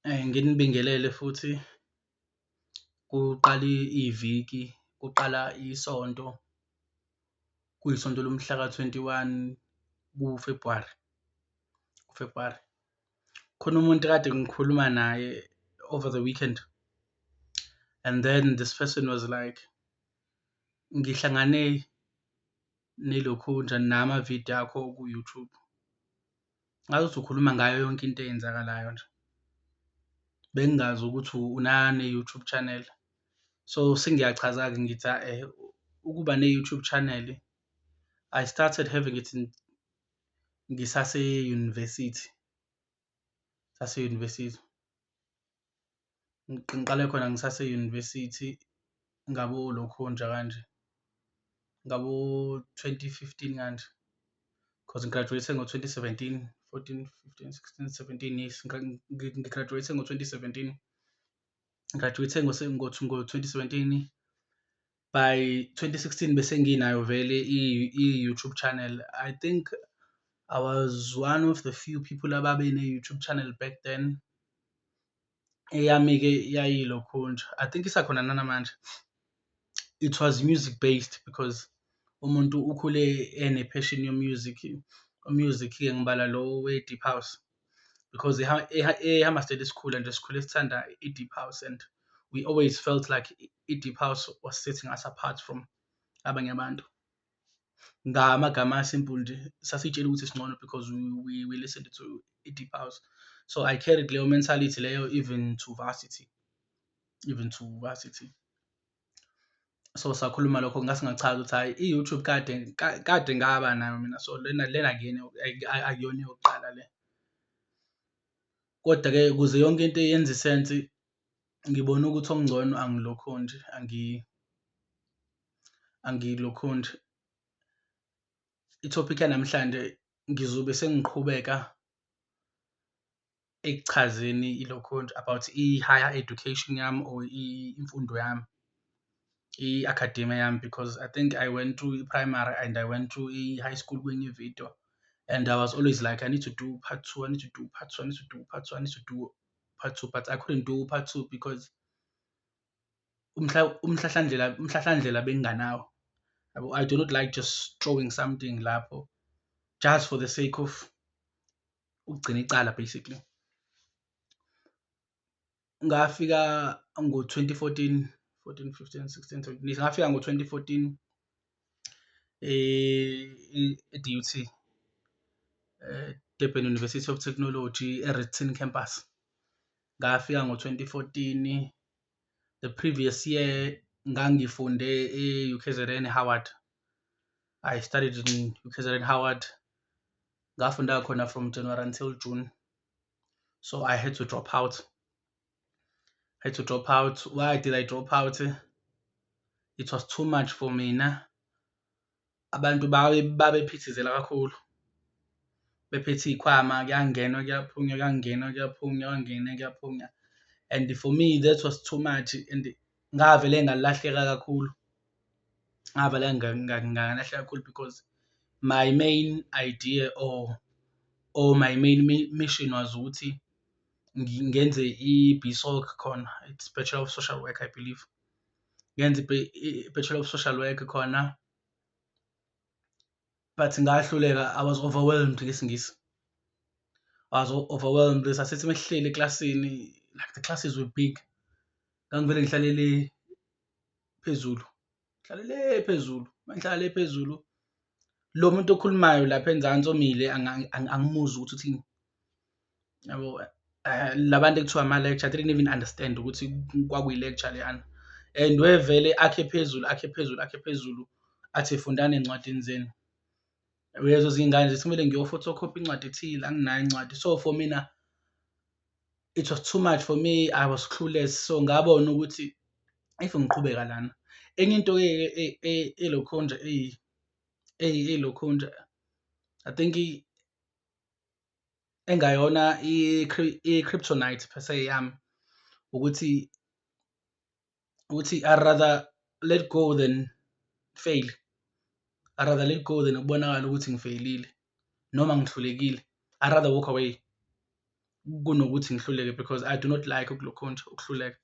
Nginibingelele futhi kuqala iviki, kuqala isonto, kuyisonto lomhla ka-21 kuFebhuwari. Khona umuntu kade ngikhuluma naye over the weekend, and then this person was like, ngihlangane nelokhunja namavidiyo akho ku-YouTube. Ngazuthi ukhuluma ngayo yonke into eyenzakalayo nje. Bengingazi ukuthi unane-YouTube channel. So sengiyachaza-ke ngithi ukuba ne-YouTube channel, I started having it ngisase-university. Ngiqale khona ngisase-university ngabo lokhunja kanje, ngabo 2015 kanje, 'cause ngi-graduate ngo-2017, 14, 15, 16, 17, yes, ngi-graduate ngo-2017. Ngi-graduate ngo-2017. By 2016 bese nginayo vele i-YouTube channel. I think I was one of the few people ababene-YouTube channel back then. Eyami-ke yayilokhunja, I think isakhona nanamanje. It was music based because umuntu ukhule ene-passion music-ke ngibala lo we-deep house, because ehamba study sikhula nje sikhule sithanda i-deep house, and we always felt like i-deep house was setting us apart from abanye abantu. Ngamagama asimple nje sasiy'tshela ukuthi singcono because we listened to i-deep house. So I carried leyo mentality leyo even to varsity. So sakhuluma lokho ngase ngachaza ukuthi hhayi, i-YouTube kade ngaba nayo mina, so lena akuyona eyokuqala le. Kodwa-ke ukuze yonke into yenze isensi, ngibone ukuthi okungcono angilokhunje, angilokhunje. I-topic yanamhlanje ngizobe sengiqhubeka ekuchazeni ilokhunja about i-higher education yami or imfundo yami, i-academia yami, because I think I went through i-primary and I went through i-high school kwenye ividiyo, and I was always like, I need to do part 2, I need to do part 2, I need to do part 2, I need to do part 2, but I couldn't do part 2 because umhlahlandlela benginganawo. I do not like just throwing something lapho just for the sake of ukugcina icala basically. Ngafika ngo-2014, 14, 15, 16, 17, ngafika ngo-2014 e-DUT, Durban University of Technology, e-Redton campus. Ngafika ngo-2014. The previous year ngangifunde e-UKZN Howard. I studied in UKZN Howard. Ngafunda khona from January until June. So I had to drop out. Why did I drop out? It was too much for mina. Abantu babephithizela kakhulu. Bephethe iy'khwama, kuyangenwa kuyaphunywa, kuyangenwa kuyaphunywa, kuyangena kuyaphunywa. And for me, that was too much, and ngavele ngalahleka kakhulu. Ngalahleka kakhulu because my main idea or my main mission was ukuthi ngenze i-BSoc khona. It's Bachelor of Social Work, I believe. Ngenze i-Bachelor of Social Work khona, but ngahluleka. I was overwhelmed ngesingisi. I was overwhelmed. Sasithi mesihleli eklasini, like the classes were big. Ngangivele ngihlalele phezulu. Mangihlala phezulu, lo muntu okhulumayo lapha enzansi omile angimuzwa ukuthi uthini. Yabo, labantu ekuthiwa ama-lecture, I didn't even understand ukuthi kwakuyi-lecture leyana. And wevele akhe phezulu, athi fundani ey'ncwadini zenu. Uyezo zingane zithi kumele ngiyo-photocopy incwadi ethile, anginayo incwadi. So for mina, it was too much for me. I was clueless. So ngabona ukuthi if ngiqhubeka lana, enye into-ke elokhunja, I think engayona i-kryptonite per se yami, ukuthi I rather let go than fail. I rather let go than ukubonakala ukuthi ngifeyilile noma ngihlulekile. I rather walk away kunokuthi ngihluleke because I do not like ukulokhunja ukuhluleka.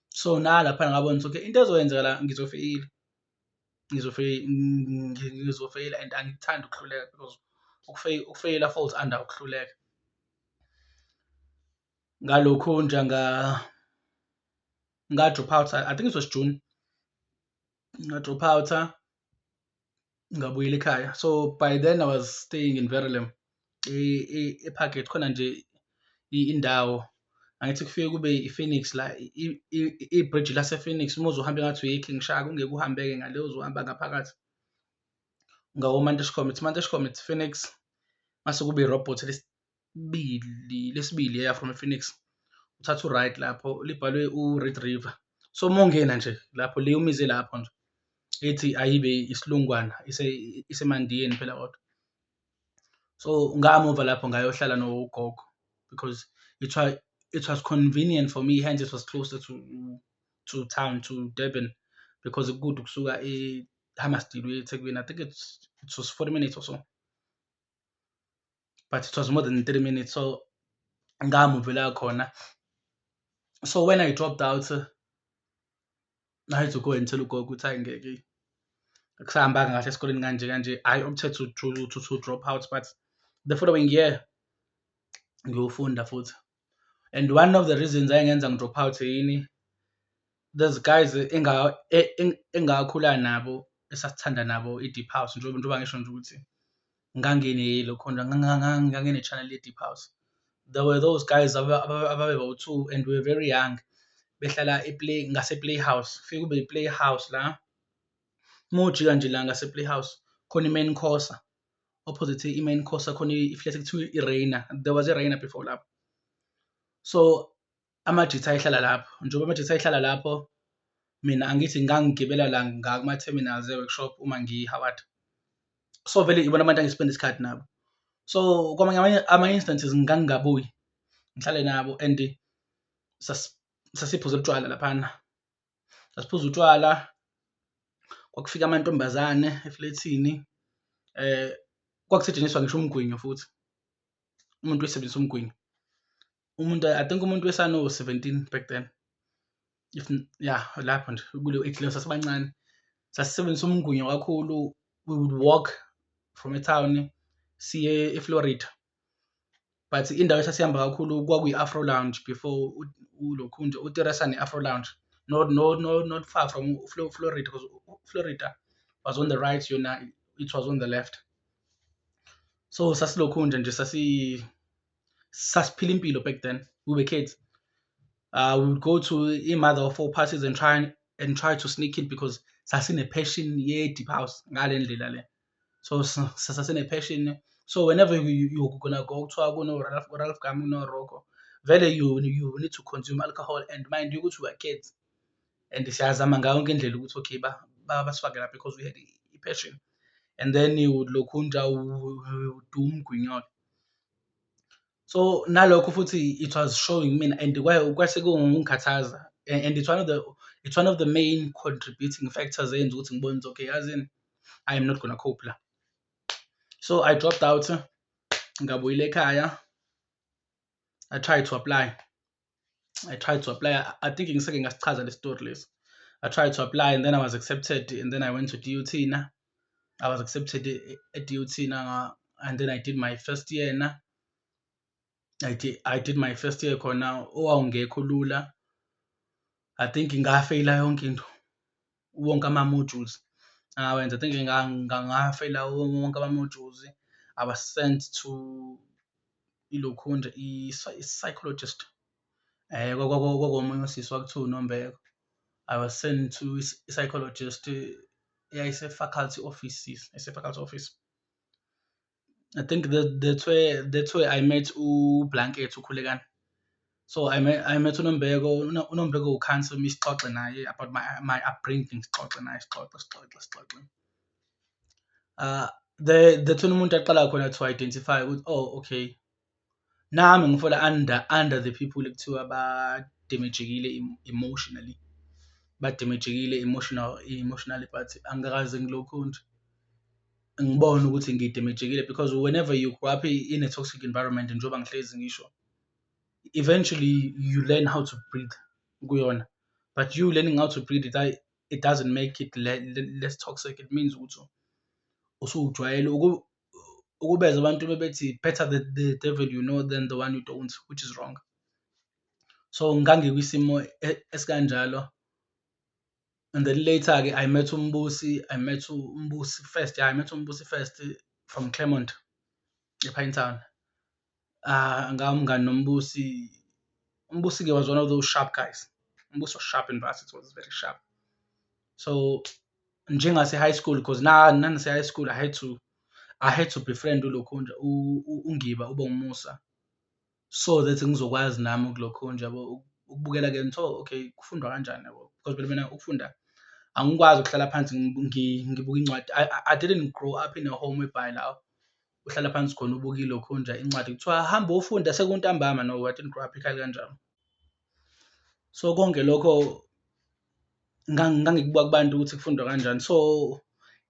So nalaphana ngabona ukuthi okay, into ezokwenzeka la ngizofeyila, ngizofeyila and angikuthandi ukuhluleka because ukufeyila falls under ukuhluleka. Ngalokhunja nga-drop out, I think it was June, nga-drop out-a, ngabuyela ekhaya. So by then I was staying in Verulam, ePhakethe khona nje indawo angithi kufike kube i-Phoenix la i-bridge lase-Phoenix uma uzohamba engathi uya e-King Shaka ungeke uhambe-ke ngale uzohamba ngaphakathi ngawo-Mantesh Comet, Phoenix, mase kube i-robot lesibili from e-Phoenix, uthatha u-right lapho libhalwe u-Red River. So uma ungena nje lapho le umize lapho nje ethi ayibe isilungwana isemandiyeni phela kodwa. So ngamuva lapho ngayohlala nogogo because it was convenient for me, hence it was closer to town, to Durban, because good ukusuka eHammersdale uye eThekwini. I think it was 40 minutes or so, but it was more than 30 minutes. So ngamuvela khona. So when I dropped out, I had to go and tell ugogo ukuthi hayi ngeke akusahambanga kahle esikoleni kanje. I opted to drop out, but the following year ngiyofunda futhi. And one of the reasons ayengenza ngidrop out yini, there's guys engakhula nabo esasithanda nabo i-Deep House njengoba ngisho nje ukuthi nganginelokhunja ngangine-channel ye-Deep House. There were those guys ababebawu-2 and we were very young, behlala ngase-Playhouse. Kufike kube i-Playhouse la, uma ujika nje la ngase-Playhouse khona i-Main Khosa, opposite i-Main Khosa khona iflat ekuthiwa i-Rainer. There was a-Rainer before lapho. So amajita ayehlala lapho, njengoba amajita ayehlala lapho, mina angithi ngangigibela la ngakuma-terminals e-workshop uma ngiyi-Howard. So vele ibona abantu angispenda isikhathi nabo. So kwamanye ama-instances ngangingabuyi ngihlale nabo and sasiphuza utshwala laphana. Sasiphuza utshwala, kwakufika amantombazane eflethini, kwakusetshenziswa ngisho umgwinyo futhi. Umuntu wesebenzisa umgwinyo. I think umuntu wesano-17 back then. Lapho nje kuleyo age leyo sasibancane. Sasisebenzisa umgwinyo kakhulu. We would walk from e-town siye eFlorida. But indawo esasihamba kakhulu kwakuyi-Afro Lounge before ulokhunja, uTeresa ne-Afro Lounge. Not far from Florida, because Florida was on the right, yona it was on the left. So sasilokhunja nje sasiphila impilo back then. We were kids. We would go to i-mother of all parties and try to sneak in because sasine-passion ye-Deep House ngale ndlela le. So sasine-passion. So whenever you're gonna go kuthiwa kuno-Ralph Gama, kuno-Roco, vele you need to consume alcohol, and mind you ukuthi we are kids and siyazama ngayo yonke indlela ukuthi okay basifake lapha because we had i-passion. And then you would lokhunja do umgwinyo. So nalokho futhi it was showing mina, and kwase kungikhathaza, and it's one of the main contributing factors eyenza ukuthi ngibone ukuthi okay, yazini, I am not gonna cope la. So I dropped out, ngabuyela ekhaya. I tried to apply. I think ngisake ngasichaza le story lesi. I tried to apply and then I was accepted, and then I went to DUT na. I was accepted at DUT na, and then I did my first year na. I did my first year khona owawungekho lula. I think ngafeyila yonke into, wonke ama-modules ngawenza. I think ngafeyila wonke ama-modules. I was sent to ilokhunja i-psychologist. Kwakuwomunye usisi wakuthiwa uNombeko. I was sent to i-psychologist eyayise-faculty office. I think that's where I met uBlanket uKhulekani. So I met uNombeko. uNombeko ucancel me sixoxe naye about my upbringing, sixoxe. That's when umuntu aqala khona to identify ukuthi oh okay, nami ngifola under the people ekuthiwa badamagekile emotionally, emotionally, but angikaze ngilokhunja ngibone ukuthi ngidamagekile, because whenever you grow up in a toxic environment, njengoba ngihlezi ngisho, eventually you learn how to breathe kuyona, but you learning how to breathe it doesn't make it less toxic. It means ukuthi usujwayele ukubeza abantu bebethi better the devil you know than the one you don't, which is wrong. So ngangikwisimo esikanjalo, and then later-ke I met uMbusi first. Yeah, I met uMbusi first from Claremont, ePinetown. Ngawumngani noMbusi. Umbusi-ke was one of those sharp guys. Umbusi was sharp in varsity, was very sharp. So njengase-high school, because nanase-high school I had to befriend uLokhunja, uNgiba uBongumusa, so that ngizokwazi nami ukuLokhunja yabo, ukubukela-ke ngithi okay kufundwa kanjani yabo, because phela mina ukufunda angikwazi ukuhlala phansi ngibuka incwadi. I didn't grow up in a home whereby la uhlala phansi khona ubuka iLokhunja incwadi kuthiwa hamba ufunda sekuntambama. No, I didn't grow up ekhaya kanjalo. So konke lokho ngangikubuka kubantu ukuthi kufundwa kanjani. So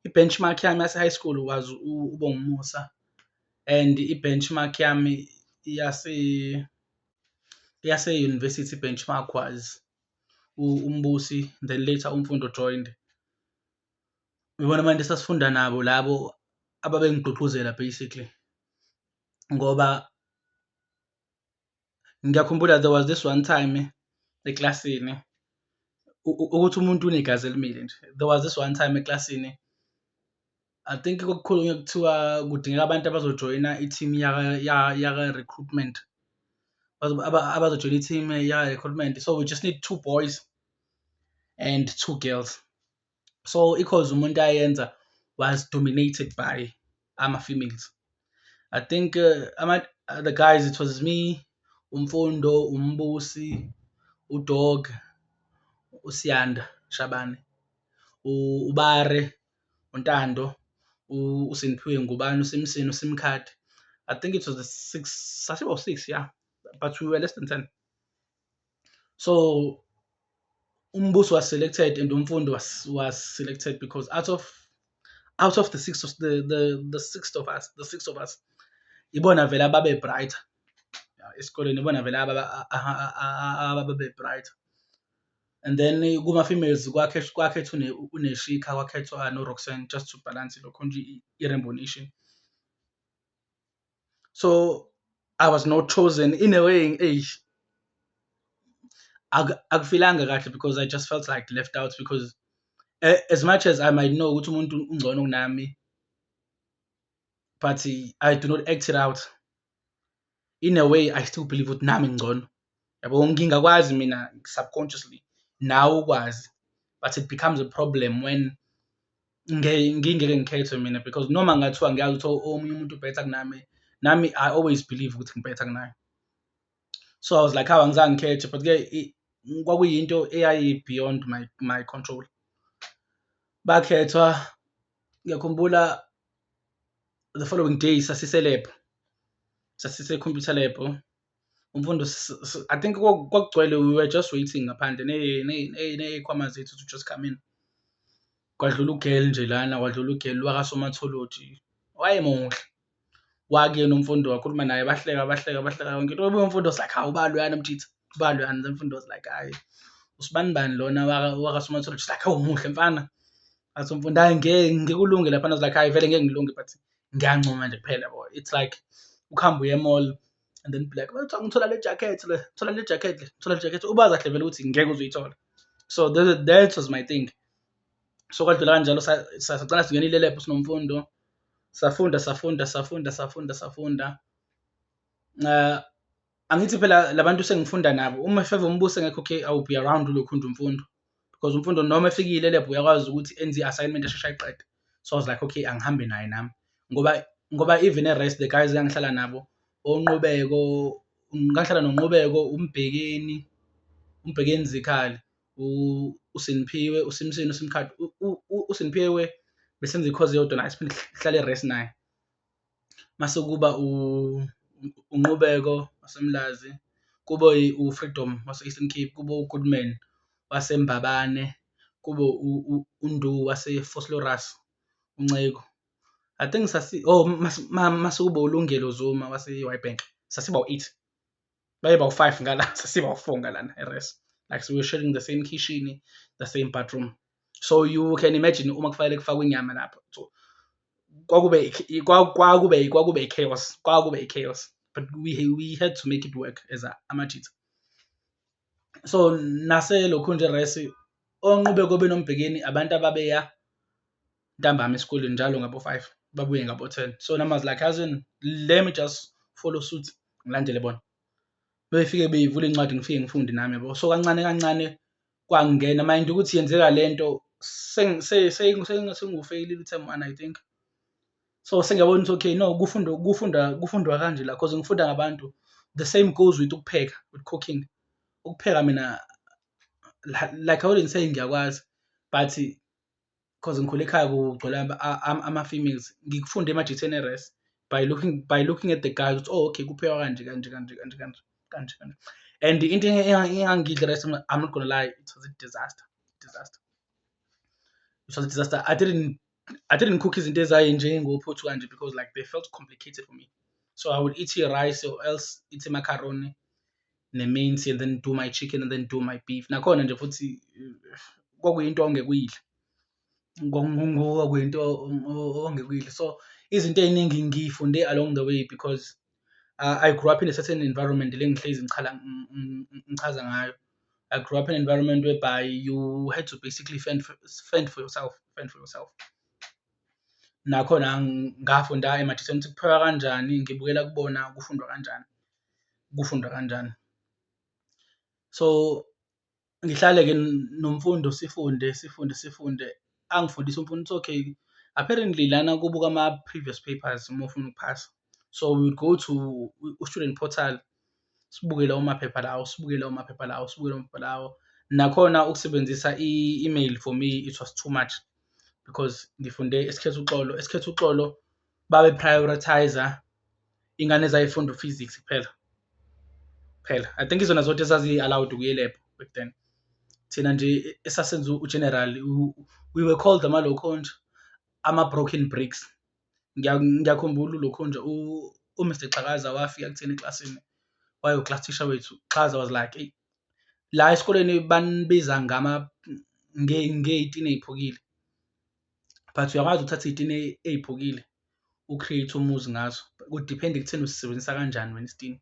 i-benchmark yami yase-high school was uBongumusa, and i-benchmark yami yase-university benchmark was uMbusi, then later uMfundo joined. Ibona abantu esasifunda nabo labo ababengigqugquzela basically, ngoba ngiyakhumbula there was this one time eklasini ukuthi umuntu unegazi elimile nje. There was this one time eklasini, I think kwakukhulunywa kuthiwa kudingeka abantu abazojoyina i-team yaka-recruitment, abazojoyina i-team yaka-recruitment. So we just need 2 boys and 2 girls. So i-course umuntu ayenza was dominated by ama-females. I think the guys, it was me, uMfundo, uMbusi, uDog, uSiyanda Shabane, uBare, uNtando, uSimphiwe Ngubane, uSimsini, uSimkhadi. I think it was the 6, sasiba 6, yeah, but we were less than 10. So uMbusi was selected and uMfundo was selected because out of the 6 of the 6 of us, ibona vele ababe brighter esikoleni, ibona vele ababe brighter. And then kuma-females kwakhethwa uNeshika, kwakhethwa noRoxanne, just to balance iLokhunja i-Rainbow Nation. So I was not chosen in a way. Akufilanga kahle because I just felt like left out, because as much as I might know ukuthi umuntu ungcono kunami, but I do not act it out. In a way I still believe ukuthi nami ngcono yabo, ngingakwazi mina subconsciously, nawe ukwazi, but it becomes a problem when ngingeke ngikhethwe mina, because noma ngathiwa ngiyazi ukuthi omunye umuntu better kunami, nami I always believe ukuthi ngibetter kunaye. So I was like, hawu angizange ngikhethe, but-ke kwakuyinto eyayi beyond my control. Bakhethwa, ngiyakhumbula the following day sasise-lab, sasise-computer lab. Umfundo, I think kwakugcwele, we were just waiting ngaphandle ney'khwama zethu to just come in. Kwadlula ugirl nje lana, kwadlula ugirl wakasomathology, wayemuhle. Wakuyena uMfundo wakhuluma naye, bahleka yonke into. uMfundo was like, hawu ubani loyana mtshitha, ubani loyana? Then uMfundo was like, hayi usibani bani lona wakasomathology. Like, hawu muhle mfana. Athi uMfundo, hayi ngeke ulunge laphana. I was like, hayi vele ngeke ngilunge, but ngiyancoma nje kuphela yabo. It's like ukuhamba uye e-mall and then be like, ngithola le jacket le, thola le jacket le, thola le jacket, ubazi kahle vele ukuthi ngeke uzuyithola. So that was my thing. So kwadlula kanjalo, sagcina singenile lab sinomfundo, safunda. Angithi phela labantu sengifunda nabo, uma if ever uMbusi engekho, okay, I will be around uLokhunja uMfundo, because uMfundo noma efikile lab uyakwazi ukuthi enze i-assignment asheshe ayiqede. So I was like, okay, angihambe naye nami, ngoba even the-rest the guys engangihlala nabo, oNqubeko, ngahlala noNqubeko, uMbhekeni Zikhali, uSimphiwe, uSimsini, uSimkhadi. uSimphiwe besenza i-course eyodwa naye, siphinde sihlale e-rest naye. Mase kuba uNqubeko waseMlazi, kube uFreedom wase-Eastern Cape, kube uGoodman waseMbabane, kube uNdu wase-Vosloorus, uNceko. I think mase kube uLungelo Zuma wase-Witbank. Sasiba u-8. baye bawu-5 ngala sesiba u-4 ngalana e-res, like so we're sharing the same kitchen, the same bathroom. So you can imagine uma kufanele kufakwe inyama lapho, so kwakube i-chaos, but we had to make it work as amajita. So naselokhu nje res onqube kobe nombhekeni abantu ababeya ntambama esikoleni njalo ngabo-5 babuye ngabo-10. So nama was like, cousin, let me just follow suit ngilandele bona. Befike beyivula incwadi ngifike ngifunde nami yabo. So kancane kancane kwangena mind ukuthi yenzeka lento sengufeyilile term 1 I think. So sengiyabona ukuthi okay no kufundwa kanje la because ngifunda ngabantu. The same goes with ukupheka, with cooking. Ukupheka mina like I wouldn't say ngiyakwazi but because ngikhule ekhaya kugcwele ama-females ngikufunde emajitheni e-res by looking at the guys ukuthi oh okay kuphekwa kanje. And into engangidla res, I'm not gonna lie, it was a disaster. It was a disaster. I didn't cook izinto ezayenjengophuthu kanje because like they felt complicated for me. So I would eat rice or else eat macaroni ne-mince and then do my chicken and then do my beef. Nakhona nje futhi kwakuyinto ongekuyidla. Kwakuyinto ongekuyidla. So izinto ey'ningi ngiyifunde along the way because I grew up in a certain environment le ngihlezi ngichaza ngayo. I grew up in an environment whereby you had to basically fend for yourself. Nakhona ngafunda emajitheni ukuthi kuphekwa kanjani, ngibukela kubona kufundwa kanjani. So ngihlale-ke nomfundo sifunde angifundisa umfundi ukuthi okay apparently lana kubuka ama-previous papers uma ufuna ukuphasa. So we would go to student portal sibuke lawo maphepha lawo. Nakhona ukusebenzisa i-email for me it was too much because ngifunde esikhetha uxolo babe prioritizer ingane ezayifunda physics kuphela. I think izona zonke ezazi-allowed ukuya e-lab back then. Thina nje esasenza u-general we were called amalokhonja ama-broken bricks. Ngiyakhumbula ulokhonja uMr Xhakaza wafika kuthina eklasini wayo-class teacher wethu. Xhaza was like eyi la esikoleni banibiza ngey'tini ey'phukile but uyakwazi ukuthatha iy'tini ey'phukile u-create umuzi ngazo. Kudiphenda ekutheni usisebenzisa kanjani wena isitini.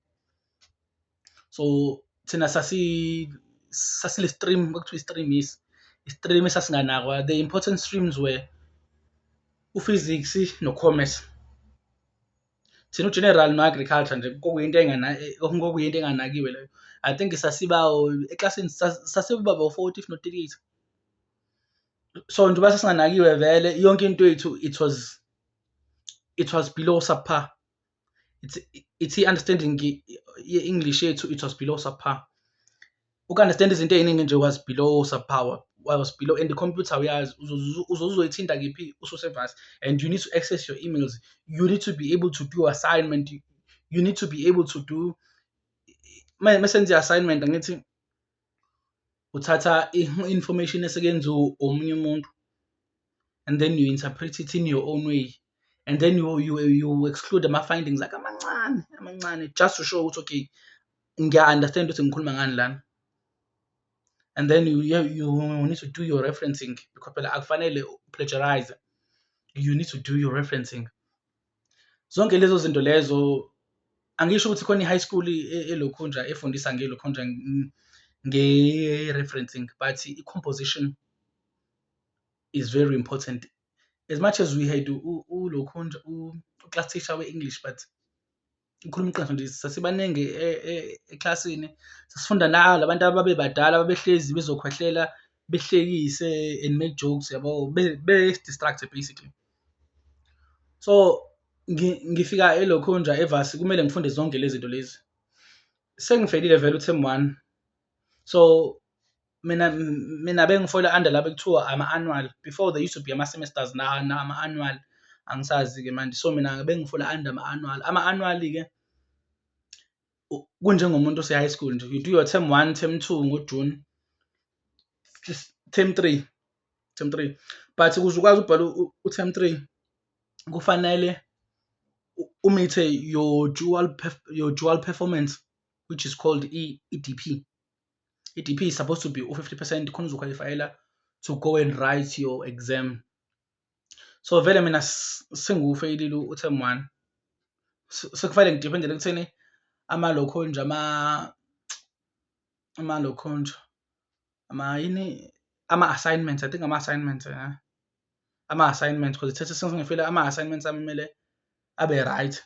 So thina sasile stream kwakuthiwa i-stream i-stream esasinganakwa. The important streams were u-physics no-commerce. Thina u-general no-agriculture nje kwakuyinto enganakiwe leyo. I think eklasini sasiba about 40 if not 38. So njengoba sasinganakiwe vele yonke into yethu it was below subpar. It's i-understanding ye-English yethu it was below subpar. Uku-understand izinto ey'ningi nje was below subpar. Was below, and the computer uyazi uzoyithinta kephi ususevasi and you need to access your emails. You need to be able to do assignment. You need to be able to do mesenza i-assignment angithi uthatha i-information esekenziwe omunye umuntu and then you interpret it in your own way and then you exclude ama-findings like amancane just to show ukuthi okay ngiya-understand ukuthi ngikhuluma ngani lana. And then you need to do your referencing because phela akufanele plagiarize. You need to do your referencing. Zonke lezo zinto lezo angisho ukuthi khona i-high school elokhunja efundisa ngelokhunja nge-referencing but i-composition is very important. As much as we had ulokhunja u-class teacher we-English but ngikhuluma iqiniso nje sasibaningi eklasini sasifunda nala abantu ababebadala babehlezi bezokhwehlela behlekise and make jokes yabo be-distract basically. So ngifika elokhunja evasi kumele ngifunde zonke lezi zinto lezi. Sengifeyilile vele u-term 1. So mina bengifola under laba ekuthiwa ama-annual. Before there used to be ama-semesters na ama-annual angisazi-ke manje. So mina bengifola under ama-annual. Ama-annual-ke kunjengomuntu ose-high school nje. You do your term 1, term 2 ngoJune, term 3. But ukuze ukwazi ukubhala u-term 3 kufanele umithe your dual performance which is called EDP. EDP is supposed to be 50% khona uzokhwalifayela to go and write your exam. So vele mina sengiwufeyilile u-term 1, sekufanele ngidiphendele ekutheni amalokhonja amalokhonja ama-assignments, I think ama-assignments ama-assignments because ithethe sengifile ama-assignments ami kumele abe right.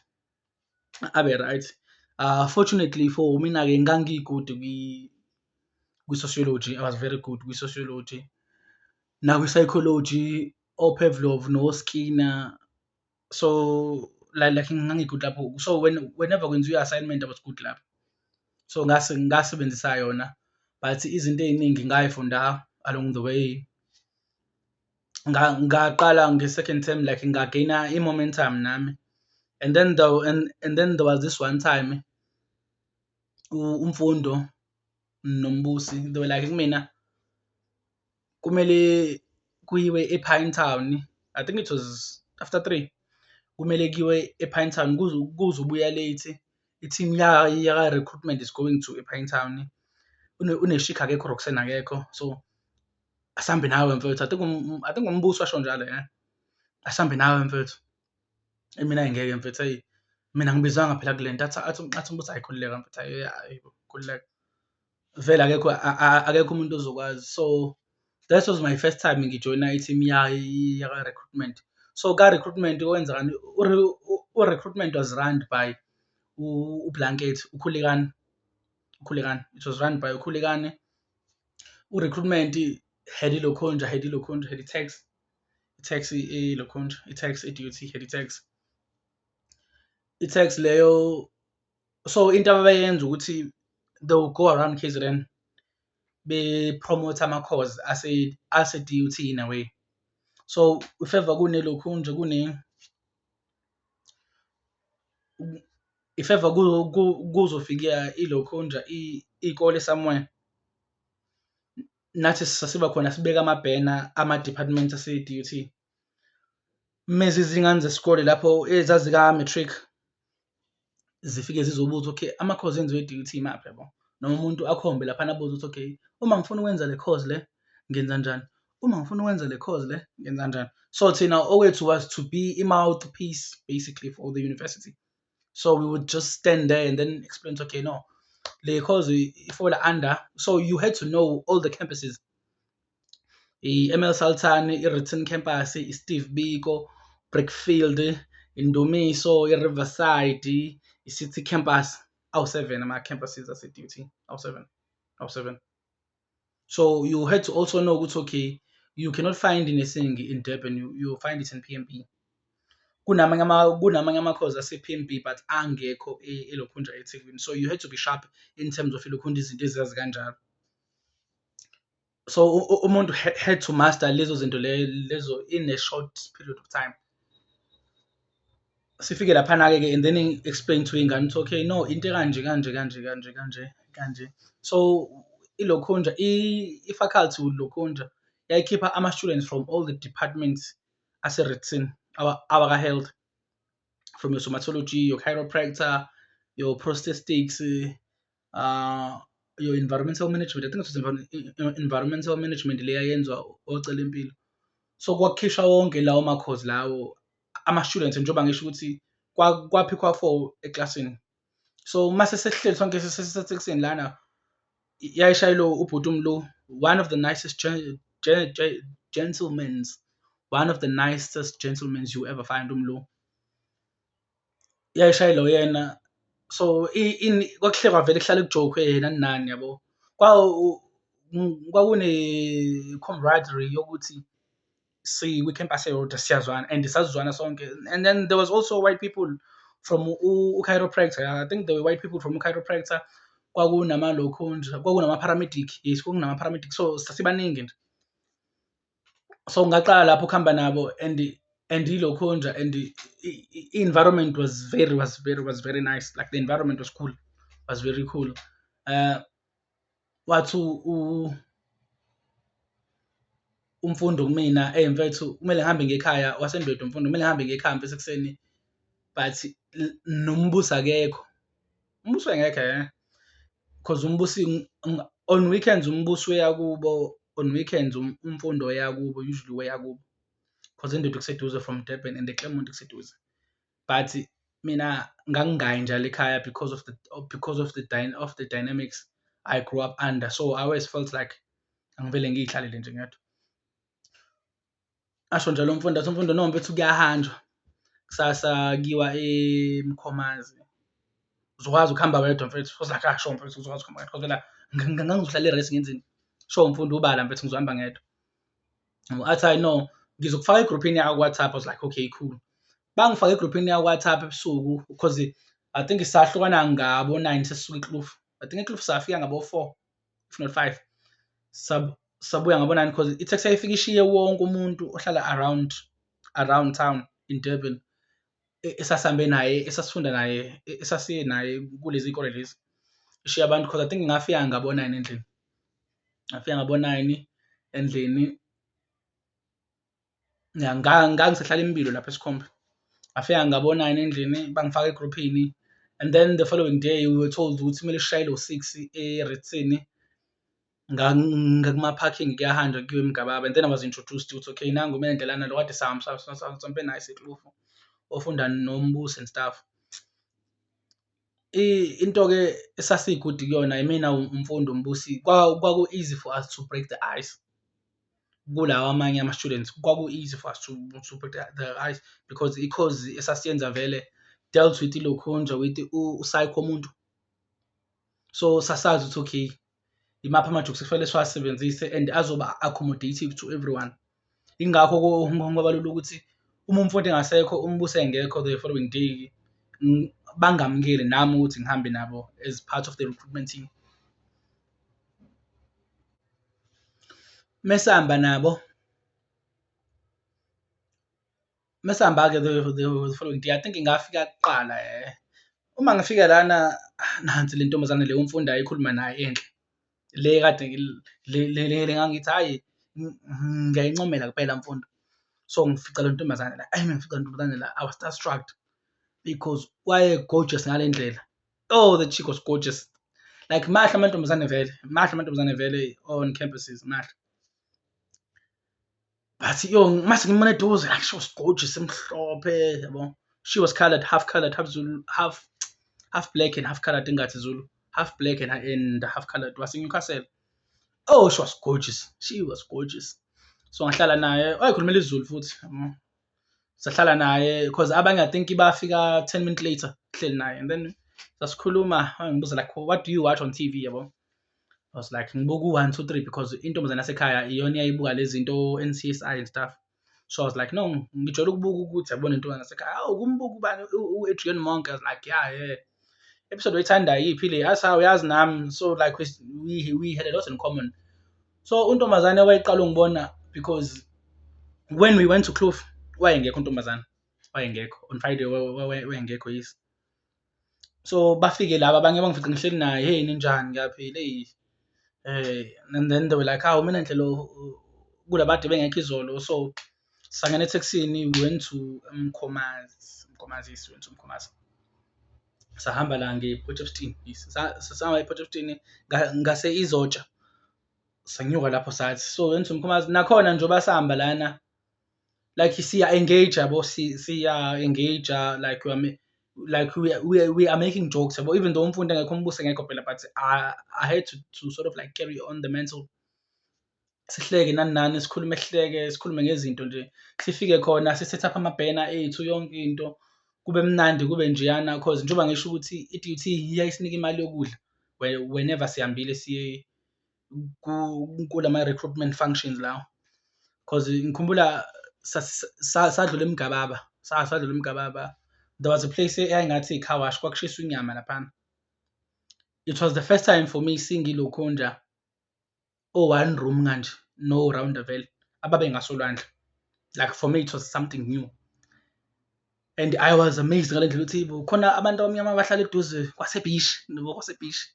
Fortunately for mina-ke ngangi-good kwi-sociology. I was very good kwi-sociology nakwi-psychology, oPavlov no-Skinner. So like ngangi-good lapho. So whenever kwenziwa i-assignment I was good lapho. So ngasebenzisa yona, but izinto ey'ningi ngayifunda along the way. Ngaqala nge-second term like ngagaina i-momentum nami, and then there was this one time uMfundo noMbusi, they were like kumina kumele kuyiwe ePinetown. I think it was after 3 kumele kuyiwe ePinetown kuzobuya late. I-team yaka-recruitment is going to ePinetown. UNeshika akekho, Roxanne akekho, so asambe nawe mfethu. I think uMbusi washo njalo asambe nawe mfethu. Mina ngeke mfethu, hey mina angibizwanga phela kule nto. Athi uMbusi hayi khululeka mfethu, hayi khululeka, vele akekho umuntu ozokwazi. So that was my first time ngijoyina i-team yaka-recruitment. So ka-recruitment kwenzekani, u-recruitment was run by uBlanket, uKhulekani. It was run by uKhulekani. U-recruitment had iLokhonja, had i-tax iLokhonja, i-tax i-duty, had i-tax leyo. So into abayenza ukuthi they will go around KZN be-promote ama-course ase-DUT in a way. So if ever kuneLokhonja if ever kuzofika iLokhonja ikole somewhere, nathi sasiba khona sibeka amabhena ama-department ase-DUT. Mezi izingane zesikole lapho ezazika-matric zifike zizobuza, okay, ama-course enziwe e-DUT imaphi yabo, noma umuntu akhombe laphana abuze ukuthi, okay, uma ngifuna ukwenza le course le ngenza njani, uma ngifuna ukwenza le course le ngenza njani. So thina owethu was to be i-mouthpiece basically for the university. So we would just stand there and then explain, okay, no, le course ifall under. So you had to know all the campuses, i-ML Sultan, i-Written campus, i-Steve Biko, Brickfield, Indomiso, i-Riverside, i-City campus. Awu-7 ama-campuses ase-DUT, awu-7. So you had to also know ukuthi, okay, you cannot find anything in Durban, you find it in PMB. Kunamanye ama-course ase-PMB but angekho eLokhonja eThekwini. So you had to be sharp in terms of iLokhonja izinto eziyazi kanjalo. So umuntu had to master lezo zinto lezo in a short period of time. Sifike laphana-ke and then explain to ingane ukuthi, okay, no, into kanje. So iLokhonja, i-faculty uLokhonja yayikhipha ama-students from all the departments ase-Written, our health, from your somatology, your chiropractor, your prosthetics, your environmental management. I think it was environmental management le yayenzwa ocela impilo. So kwakhishwa wonke lawo ma-course lawo ama-students, njengoba ngisho ukuthi kwaphikwa 4 eklasini. So mase sesihleli sonke sesekuseni lana, yayishayilo ubhuti umlo, one of the nicest gentlemen you ever find, umlo yayishayilo yena. So kwakuhlekwa vele kuhlale kujokhwe yena nani yabo. Kwakune camaraderie yokuthi kwi-campus eyodwa siyazwana and sazwana sonke. And then there was also white people from u-chiropractor. I think there were white people from u-chiropractor. Kwakunamalokhonja, kwakunama-paramedic. Yes, kwakunama-paramedic. So sasibaningi nje. So ngaqala lapho ukuhamba nabo and iLokhonja, and i-environment was very nice. Like the environment was cool, was very cool. Wathi uMfundo kumina, mfethu kumele ngihambe ngekhaya, wasendoda uMfundo, kumele ngihambe ngekhaya mfethu ekuseni, but noMbusi akekho. uMbusi wayengekho 'cause on weekends umbusi uya kubo, on weekends umfundi oya kubo usually uya kubo, 'cause enduduzo kuseduze from Durban and eClermont kuseduze. But mina ngangingayi njalo ekhaya because of the dynamics I grew up under. So I always felt like angivele ngiyihlalele nje ngedwa. Asho njalo umfundi athi, "Mfundo no mfethu kuyahanjwa, kusasa kuyiwa eMkhomazi, uzokwazi ukuhamba wedwa mfethu?" I was like, "Ah, sure mfethu uzokwazi ukuhamba wedwa." 'Cause phela ngangizohlala e-rest ngenzeni? Sure mfundi ubala mfethu ngizohamba ngedwa. Athi, "Hayi no, ngizokufaka egruphini yakwa-WhatsApp." I was like, "Okay, cool." Bangifaka egruphini yakwa-WhatsApp ebusuku because I think sahlukana ngabo-9 sesisuka eKloof. I think eKloof safika ngabo-4 if not 5. Sabuya ngabo-9 because i-taxi yayifika ishiye wonke umuntu ohlala around town in Durban esasihambe naye, esasifunda naye, esasiye naye kulezi iy'kole lezi. Ishiye abantu because I think ngafika ngabo-9 endlini. Ngafika ngabo-9 endlini. Ya ngangisahlala Impilo lapha Esikhombe. Ngafika ngabo-9 endlini, bangifaka egruphini, and then the following day we were told ukuthi kumele sishayele ngo-6 eRethini ngakuma-parking kuyahanjwa kuyiwe eMgababa, and then I was introduced ukuthi okay nangu uMendelana lo kade sihambe naye eSekloof, ofunda noMbusi and stuff. Into-ke esasi-good kuyona yimina umfundi uMbusi, kwaku-easy for us to break the ice kulawa amanye ama-students. Kwaku-easy for us to break the ice because i-course esasiyenza vele dealt with ilokhunja, with u-psycho muntu. So sasazi ukuthi okay imaphi ama-jokes ekufanele siwasebenzise and azoba accommodative to everyone. Yingakho kwaba lula ukuthi uma umfundi engasekho, uMbusi engekho the following day, bangamukeli nami ukuthi ngihambe nabo as part of the recruitment team. Mesihamba ke the following day, I think ngafika kuqala uma ngifika lana, nansi le ntombazane le umfundi ayikhuluma naye enhle, le kade le ngangithi hhayi ngiyayincomela kuphela mfundo. So ngifica le ntombazane la, mengifica le ntombazane la, I was starstruck because waye-gorgeous ngale ndlela. Oh, the chick was gorgeous. Like mahle amantombazane vele on campuses, mahle. But mase ngimbona eduze, like she was gorgeous, emhlophe yabo. She was coloured, half Zulu, half black and half coloured, ingathi Zulu, half black and half coloured, wase-Newcastle. Oh, she was gorgeous. So ngahlala naye, wayekhulumela isiZulu futhi yabo. Sahlala naye because abanye I think bafika 10 minutes later kuhleli naye, and then sasikhuluma, wangibuza like, what do you watch on TV yabo? I was like, ngibuka u-1, 2, 3 because intombazane yasekhaya iyona eyayibuka lezi zinto NCSI and stuff. So I was like, no, ngijwayele ukubuka ukuthi yabona intombazane yasekhaya, oh kumbuka ubani u-Adrian Monk. I was like, yeah. Episode oyithandayo iyiphi le? Athi hawu yazi nami. So like we had a lot in common. So untombazane wayeqala ungibona because when we went to Kloof, wayengekho untombazane, wayengekho on Friday, wayengekho yes. So bafike laba abanye bangifica ngihleli naye, hey ninjani ngiyaphila, hey. And then they were like, hawu mina nje lo kulabade bengekho izolo. So sangena etheksini, we went to Mkhomazi. We went to Mkhomazi. Sahamba la nge-Potchefstroom, yes. Sahamba e-Potchefstroom ngase Izotsha. Sanyuka lapho sathi. So went to Mkhomazi. Nakhona njengoba sahamba lana, like siya engage yabo, siya engage, like we are making jokes yabo, even though umfundi engekho, uMbusi engekho phela, but I had to sort of like carry on the mental. Sihleke nani sikhulume ngezinto nje, sifike khona si-set up ama-banner ethu, yonke into kube mnandi, kube njeyana, cause njengoba ngisho ukuthi i-DUT iyayisinika imali yokudla whenever sihambile siye kulama-recruitment functions lawo. Cause ngikhumbula sadlula eMgababa, there was a place eyayingathi i-car wash, kwakushiswa inyama laphana. It was the first time for me seeing ilokhunja one room kanje, no rounder vele, ababe ngasolwandle. Like for me it was something new, and I was amazed ngale ndlela ukuthi khona abantu abamnyama abahlala eduze kwaseBhishi, kwaseBhishi.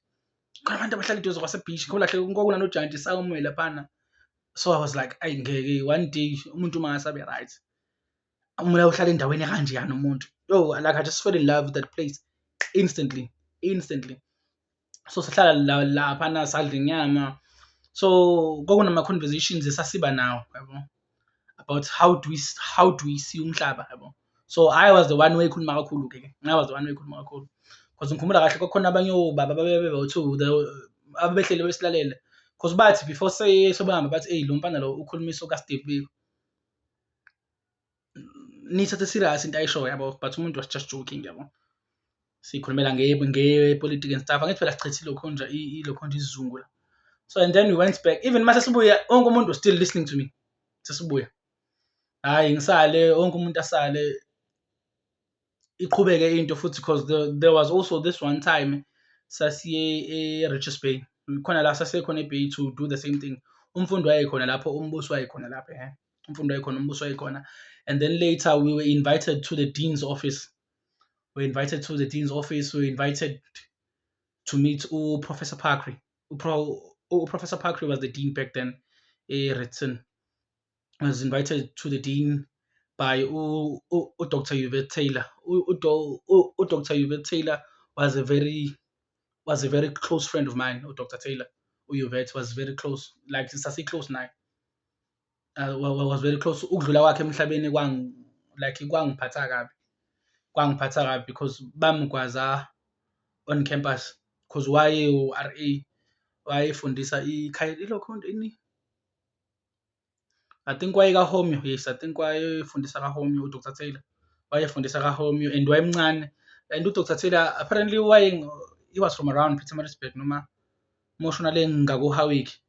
Khona abantu abahlala eduze kwaseBhishi, kwakunanojantshi sawumoya laphana. So I was like, ayi ngeke one day umuntu uma ngase abe right, kumele uhlale endaweni ekanjeyana umuntu. Like I just fell in love with that place instantly. So sihlala laphana sadla inyama. So kwakunama-conversations esasiba nawo, yabo, about how do we see umhlaba, yabo. So I was the one owayekhuluma kakhulu-ke, I was the one owayekhuluma kakhulu, because ngikhumbula kahle kwakukhona abanye obaba ababewu-2 ababehleli besilalele, because bathi before sebehamba bathi, eyi lo mfana lo ukhulumisa okaSteve Biko. Niyithathe serious into ayishoyo, yabo, but umuntu was just joking, yabo. Sikhulumela ngepolitiki and stuff. Angithi phela sichithile lokhonja ilokhonja isizungu la. So and then we went back. Even mase sibuya, wonke umuntu was still listening to me. Sesibuya. Hayi ngisale, wonke umuntu asale iqhubeke into futhi, because there was also this one time sasiye Richards Bay. Khona la sasiye khona eBay to do the same thing. Umfundi wayekhona lapho, umbuso wayekhona lapho, umfundi wayekhona, umbuso wayekhona. And then later we were invited to the dean's office. We were invited to meet Professor Parkry. Professor Parkry was the dean back then, Ritson. I was invited to the dean by Dr. Yvette Taylor. Dr. Yvette Taylor was a very close friend of mine. Dr. Taylor, Yvette was very close, like sasi close naye. Was very close. Ukudlula kwakhe emhlabeni kwangiphatha kabi because bamgwaza on campus, because waye-RA, wayefundisa ilokhonto ini, I think wayeka-Homeo, yes, I think wayefundisa ka-Homeo uDr. Taylor, wayefundisa ka-Homeo and wayemncane. And uDr. Taylor apparently he was from around Pietermaritzburg noma moshona le ngaku-Howick.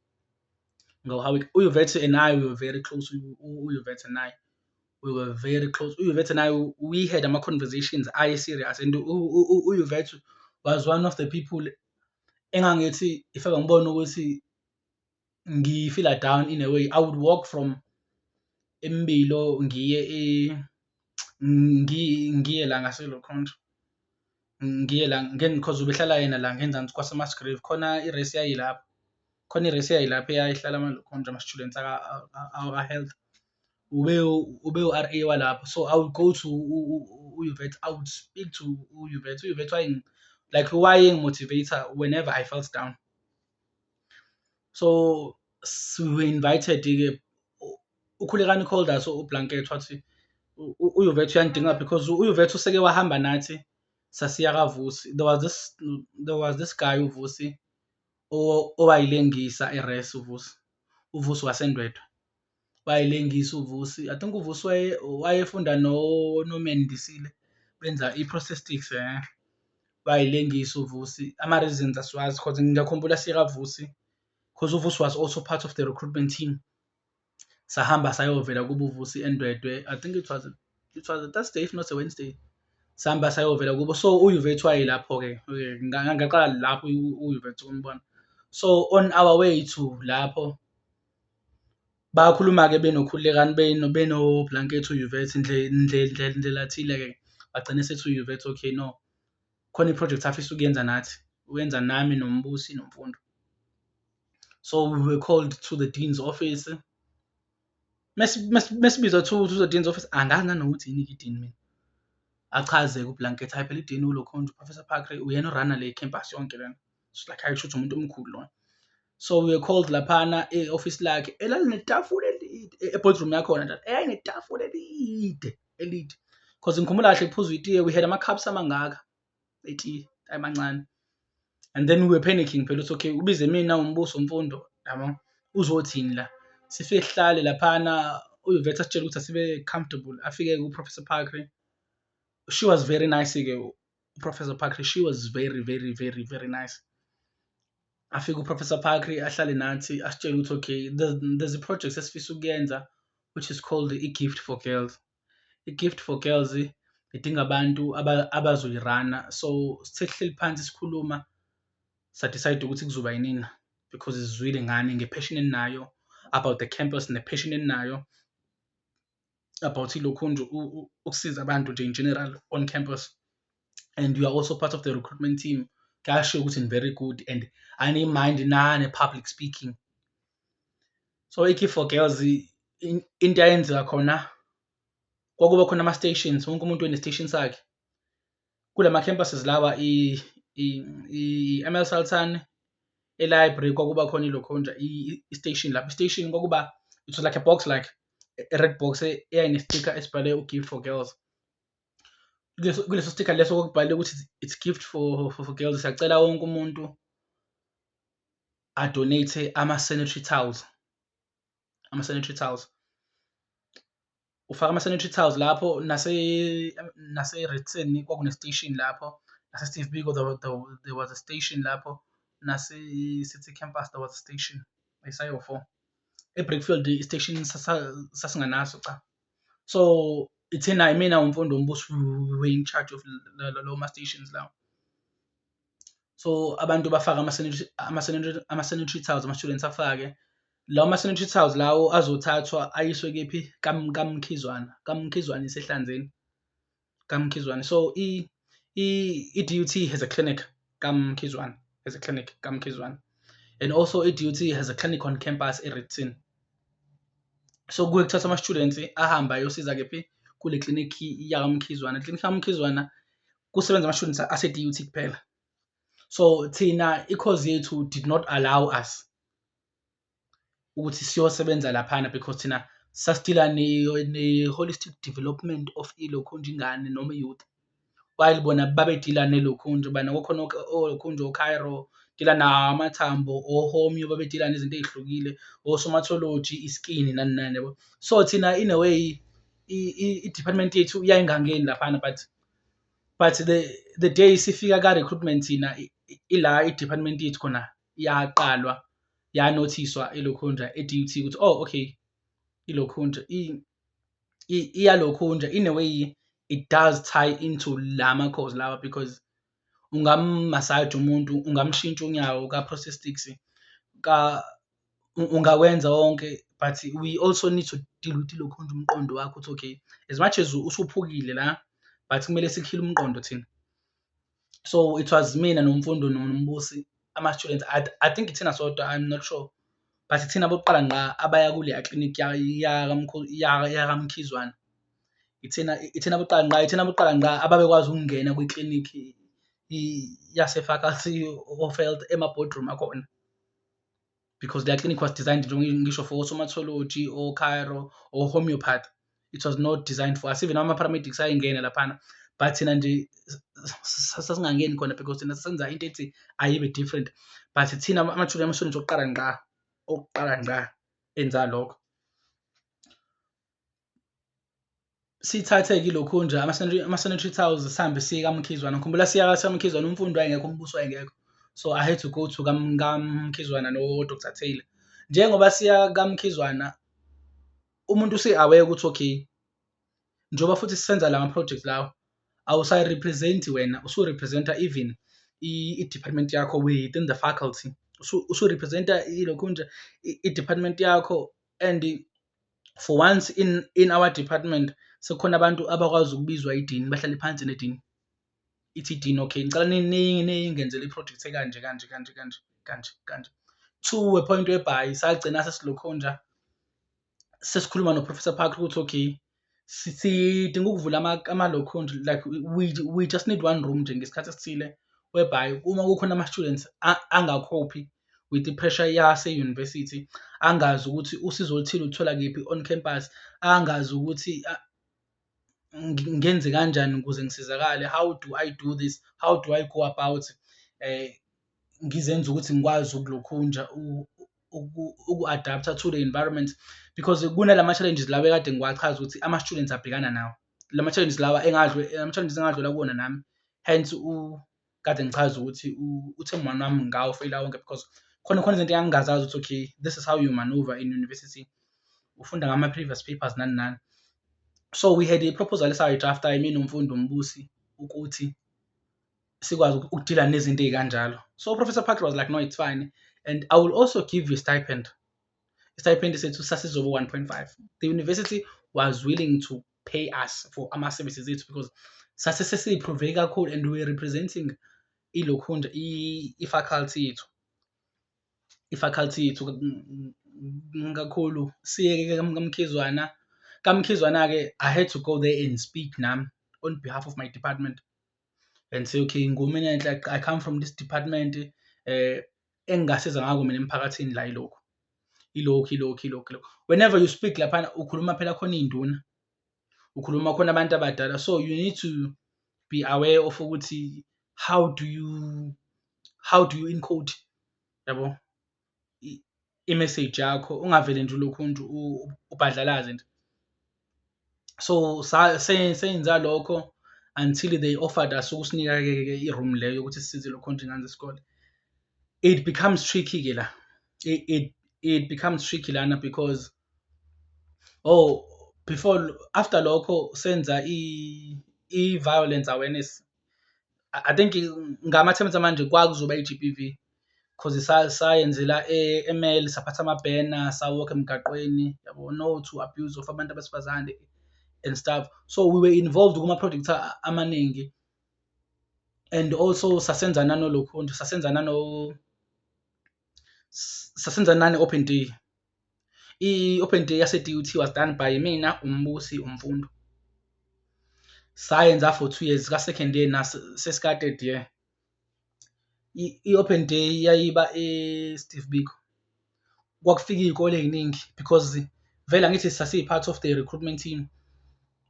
uYvette and I, we were very close. uYvette and I, we were very close. uYvette and I, we had ama-conversations aye-serious, and uYvette was one of the people engangithi if ever ngibona ukuthi ngifila down in a way, I would walk from eMbilo ngiye la ngaseLokhonjo, ngiye la because ubehlala yena la ngenzansi kwaseMasgrave. Khona i-race yayilapho eyayihlala amaLokhonjo, ama-students aka-health. Ube u-RA walapho. So I would go to uYvette, I would speak to uYvette. uYvette wayengi-motivator whenever I felt down. So we were invited-ke, uKhulekani called us, uBlanket wathi uYvette uyandinga, because uYvette useke wahamba nathi sasiya kaVusi. There was this guy uVusi owayilengisa eRes. uVusi waseNdwedwe wayilengisa uVusi. I think uVusi wayefunda noMendisile benza i-prosthetics, wayilengisa uVusi. Ama-reasons asiwazi, because ngiyakhumbula sikaVusi, because uVusi was also part of the recruitment team. Sahamba sayovela kubo uVusi eNdwedwe. I think it was a Thursday, if not a Wednesday. Sahamba sayovela kubo. So uYvette wayelapho-ke, ngaqala lapho uYvette umbona. So on our way to lapho, bakhuluma-ke benoKhulekani benoBlanket uYvette indlela thile-ke, bagcine sethi uYvette, okay, no, khona i-project afisa ukuyenza nathi, uyenza nami noMbusi noMfundo. So we were called to the dean's office. Mesibizwa to the dean's office, angazi nanokuthi yini i-dean mina. Achaze kuBlanket, hayi phela i-dean uLokhonjo, uProfessor Parkry, uyena orana le campus yonke lena. It's like, hayi kusho umuntu omkhulu lona. So we were called laphana e-office lakhe elalinetafula elide e-boardroom yakhona nje, eyayinetafula elide. Because ngikhumbula kahle kuphuzwa itiye, we had ama-cups amangaka etiye amancane. And then we were panicking phela ukuthi, okay, ubize mina uMbuso uMfundo, yabo, uzothini la. Sifike sihlale laphana, uYvette asitshela ukuthi asibe comfortable. Afike kuProfessor Parkry. She was very nice-ke, uProfessor Parkry. She was very, very, very, very nice. Afike uProfessor Parkry ahlale nathi asitshela ukuthi, okay, there's a project esifisa ukuyenza which is called i-Gift for Girls. I-Gift for Girls idinga abantu abazoyirana. So sithe sihleli phansi sikhuluma, sadecide ukuthi kuzoba yinina, because sizwile ngani nge-passion eninayo about the campus, ne-passion eninayo about iLokhonjo, ukusiza abantu nje in general on campus. And you are also part of the recruitment team. Kuyasho ukuthi very good and ani-mind nane-public speaking. So i-Gift for Girls, into eyenzeka khona, kwakuba khona ama-stations, wonke umuntu une-station sakhe. Kulama campuses lawa i-ML Sultan, e-library kwakuba khona ilokhunja i-station lapho. I-station kwakuba, it was like a box, like a red box eyayine-sticker esibhale u-gift for girls. Kuleso sticker leso kwakubhalwe ukuthi it's gift for girls. Siyacela wonke umuntu adonate ama-sanitary towels. Ama-sanitary towels. Ufaka ama-sanitary towels lapho, nase-Ritten kwakune-station lapho, nase-Steve Biko there was a station lapho, nase-City Campus there was a station, esayo 4. E-Brickfield i-station sasinganaso cha. So ithina imina umfundi wombuso we in charge of lawo ma-stations lawo. So abantu bafaka ama-sanitary towels, ama-students afake lawo ma-sanitary towels lawo azothathwa ayiswe kephi kaMkhizwana. kaMkhizwana isehlanzeni kaMkhizwana. So i-DUT has a clinic kaMkhizwana, has a clinic kaMkhizwana, and also i-DUT has a clinic on campus e-Ritten. So kuye kuthatha ama-students ahamba ayosiza kephi kule clinic yakaMkhizwana. Clinic yakaMkhizwana kusebenza ama-students ase-DUT kuphela. So thina i-course yethu did not allow us ukuthi siyosebenza laphana because thina sasidila ne-holistic development of ilokhunja ingane noma i-youth, while bona babedila nelokhunja. Bana kukhona olokhunja o-Cairo, dila namathambo, o-homeo babedila nezinto ey'hlukile, o-somatology, i-skin nani nani yabo. So thina in a way i-department yethu yayingangeni laphana, but the day sifika ka-recruitment thina ila i-department yethu khona yaqalwa, yanothiswa ilokhunja e-DUT ukuthi okay, ilokhunja iyalokhunja. In a way it does tie into lama-course lawa, because ungamasaja umuntu, ungamshintsha unyawo ka-prosthetics, ungawenza wonke, but we also need to deal with ilokhunja umqondo wakho ukuthi okay, as much as usuphukile la, but kumele sikhile umqondo thina. So it was mina nomfundo nombusi, ama-students, I think ithina sodwa, I'm not sure, but ithina bokuqala ngqa abaya kuleya clinic yakaMkhizwana. Ithina bokuqala ngqa ababekwazi ukungena kwi-clinic yase-faculty of health ema-boardroom akhona, because their clinic was designed ngisho for somatology, or Cairo, or homeopath. It was not designed for us. Even ama-paramedics ayingena laphana, but thina nje sasingangeni khona because thina senza into ethi ayibe different. But thina ama-students okuqala ngqa enza lokho. Sithathe-ke ilokhunja ama-sanitary towels sihambe siye kaMkhizwana. Ngikhumbula siya kaMkhizwana, umfundi wayengekho, umbusi wayengekho, so I had to go to kaMkhizwana no-Dr. Taylor. Njengoba siya kaMkhizwana, umuntu usi-aware ukuthi okay, njengoba futhi sisenza lama-project lawo, awusayi-represent wena, usu-representa even i-department yakho within the faculty. Usu-representa ilokhunja i-department yakho. And for once in our department sekukhona abantu abakwazi ukubizwa idini, bahlale phansi nedini, ithi idini okay, ngicela ningenzele i-project kanje. To a point whereby sagcina sesilokhunja sesikhuluma no-Professor Parker ukuthi okay, sidinga ukuvula amalokhunja, like we just need one room nje ngesikhathi esithile, whereby uma kukhona ama-students angakhophi with i-pressure yase-university, angazi ukuthi usizo oluthile uthola kephi on campus, angazi ukuthi ngenze kanjani ukuze ngisizakale, how do I do this, how do I go about ngizenza ukuthi ngikwazi ukulokhunja uku-adapter to the environment, because kunalama-challenges lawa ekade ngiwachaza ukuthi ama-students abhekana nawo. Lama-challenges lawa engadlula kuwona nami, hence kade ngichaza ukuthi uthemba wami ngawufeyila wonke, because khona izinto engangingazazi ukuthi okay, this is how you maneuver in university, ufunda ngama-previous papers nani nani. So we had i-proposal esayi-drafta mina nomfundi umbusi ukuthi sikwazi ukudila nezinto ey'kanjalo. So Professor Parker was like, no, it's fine, and I will also give you stipend. Stipend sethu sasizoba 1.5. The university was willing to pay us for ama-services ethu, because sasesiyiprove kakhulu, and we were representing ilokhunja i-faculty yethu kakhulu. Siye-ke kaMkhizwana-ke, I had to go there and speak nami on behalf of my department. and say okay ngumina enhle, I come from this department, engingasiza ngako mina emphakathini la ilokhu. Whenever you speak laphana ukhuluma phela khona iy'nduna, ukhuluma khona abantu abadala, so you need to be aware of ukuthi how do you encode, yabo, i-message yakho, ungavele nje ulokhu nje ubhadlalaze nje. So senza lokho until they offered us ukusinika-ke i-room leyo yokuthi sisize lokho nje iy'ngane zesikole. It becomes tricky-ke la, it becomes tricky lana because after lokho senza i-violence awareness. I think ngama-terms amanje kwakuzoba i-G_B_V, cause sayenzela e-Mall, saphatha amabhena, sawalk emgaqweni, yabo, no to abuse of abantu besifazane and stuff. So we were involved kuma-project amaningi, and also sasenza nanolokhu nje, sasenza nane-open day. I-open day yase-DUT was done by mina, Umbusi, Umfundo. Sayenza for 2 years, ka-second year seska-third year. I-open day yayiba Steve Biko. Kwakufika iy'kole ey'ningi because vele angithi sasiyi-part of the recruitment team.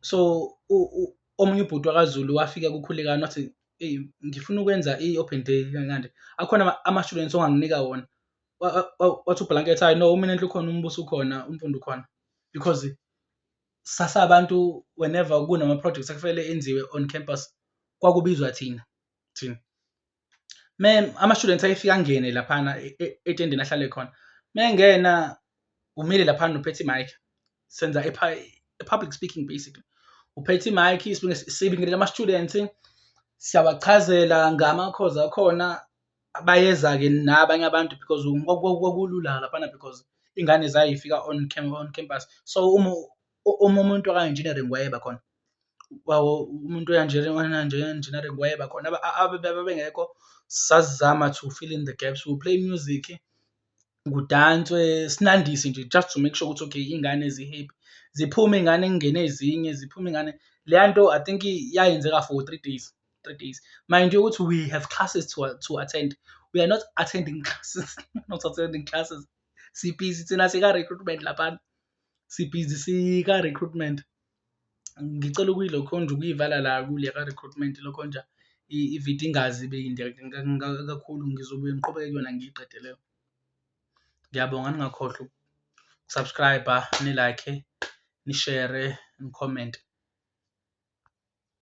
So omunye ubhuti wakaZulu wafika kuKhulekani wathi, eyi, ngifuna ukwenza i-open day kanje, akhona ama-students onganginika wona. Wathi uBlanket, hayi no, mina enhle ukhona, Umbusi ukhona, Umfundo ukhona, because sasabantu whenever kunama-projects ekufanele enziwe on campus kwakubizwa thina. Ama-students ayefika angene laphana etendeni ahlale khona, mengena umile laphana uphethe i-mic, senza public speaking basically. Uphethe i-mic, sibingelela ama-students, siyabachazela ngama-cause akhona, bayeza-ke nabanye abantu because kwakulula laphana because iy'ngane zayifika on campus. So umuntu waka-engineering wayeba khona, umuntu engineering wayeba khona, ababengekho sasizama to fill in the gaps. We play music, kudanswe, sinandise nje just to make sure ukuthi okay iy'ngane zi-happy, ziphume iy'ngane kungene ezinye, ziphume iy'ngane. Leya nto I think yayenzeka for 3 days. Mind you ukuthi we have classes to attend, we are not attending classes, sibhizi thina sika-recruitment laphana, sibhizi sika-recruitment. Ngicela ukuyilokho nje ukuyivala la kuleya ka-recruitment lokho nje, i-video ingaze ibe yinde kakhulu, ngizobuye ngiqhubeke kuyona ngiyiqede leyo. Ngiyabonga, ningakhohlwa uku-subscribe-a, ni-like, ni-share, ni-comment.